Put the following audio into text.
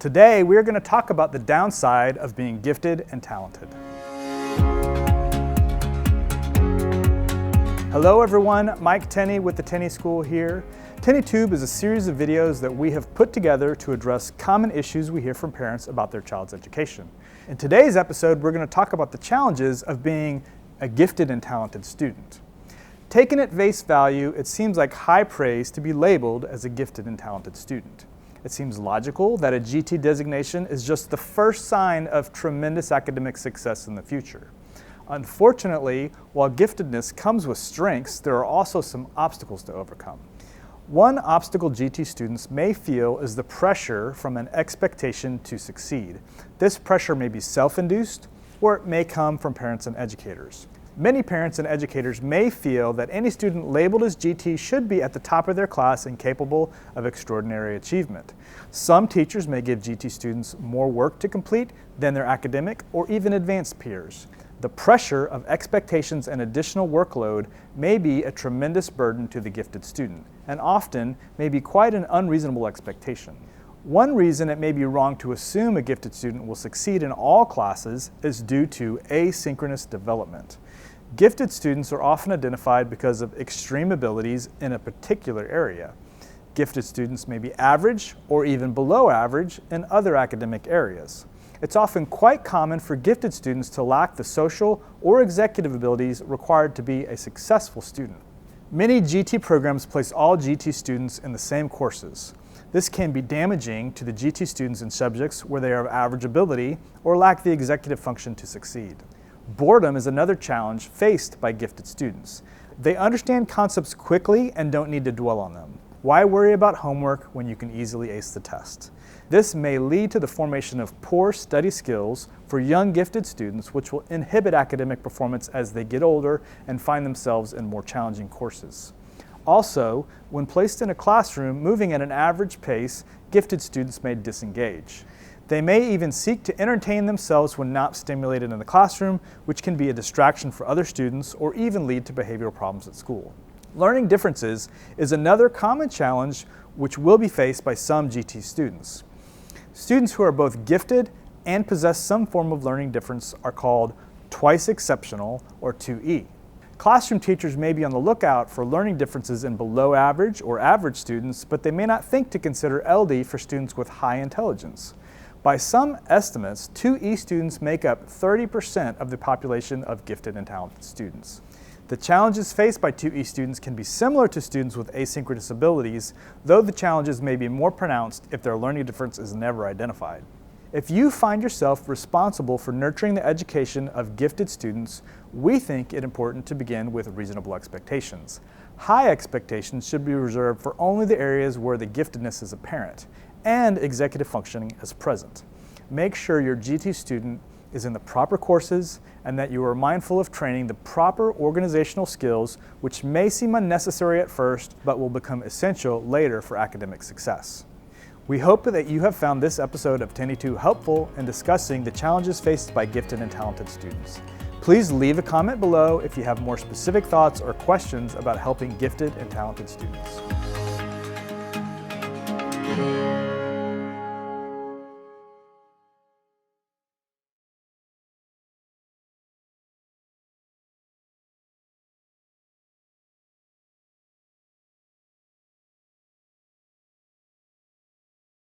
Today, we're going to talk about the downside of being gifted and talented. Hello everyone, Mike Tenney with the Tenney School here. TenneyTube is a series of videos that we have put together to address common issues we hear from parents about their child's education. In today's episode, we're going to talk about the challenges of being a gifted and talented student. Taken at face value, it seems like high praise to be labeled as a gifted and talented student. It seems logical that a GT designation is just the first sign of tremendous academic success in the future. Unfortunately, while giftedness comes with strengths, there are also some obstacles to overcome. One obstacle GT students may feel is the pressure from an expectation to succeed. This pressure may be self-induced, or it may come from parents and educators. Many parents and educators may feel that any student labeled as GT should be at the top of their class and capable of extraordinary achievement. Some teachers may give GT students more work to complete than their academic or even advanced peers. The pressure of expectations and additional workload may be a tremendous burden to the gifted student, and often may be quite an unreasonable expectation. One reason it may be wrong to assume a gifted student will succeed in all classes is due to asynchronous development. Gifted students are often identified because of extreme abilities in a particular area. Gifted students may be average or even below average in other academic areas. It's often quite common for gifted students to lack the social or executive abilities required to be a successful student. Many GT programs place all GT students in the same courses. This can be damaging to the GT students in subjects where they are of average ability or lack the executive function to succeed. Boredom is another challenge faced by gifted students. They understand concepts quickly and don't need to dwell on them. Why worry about homework when you can easily ace the test? This may lead to the formation of poor study skills for young gifted students, which will inhibit academic performance as they get older and find themselves in more challenging courses. Also, when placed in a classroom moving at an average pace, gifted students may disengage. They may even seek to entertain themselves when not stimulated in the classroom, which can be a distraction for other students or even lead to behavioral problems at school. Learning differences is another common challenge which will be faced by some GT students. Students who are both gifted and possess some form of learning difference are called twice exceptional, or 2E. Classroom teachers may be on the lookout for learning differences in below average or average students, but they may not think to consider LD for students with high intelligence. By some estimates, 2E students make up 30% of the population of gifted and talented students. The challenges faced by 2E students can be similar to students with asynchronous abilities, though the challenges may be more pronounced if their learning difference is never identified. If you find yourself responsible for nurturing the education of gifted students, we think it important to begin with reasonable expectations. High expectations should be reserved for only the areas where the giftedness is apparent and executive functioning is present. Make sure your GT student is in the proper courses and that you are mindful of training the proper organizational skills, which may seem unnecessary at first but will become essential later for academic success. We hope that you have found this episode of TenneyTube helpful in discussing the challenges faced by gifted and talented students. Please leave a comment below if you have more specific thoughts or questions about helping gifted and talented students.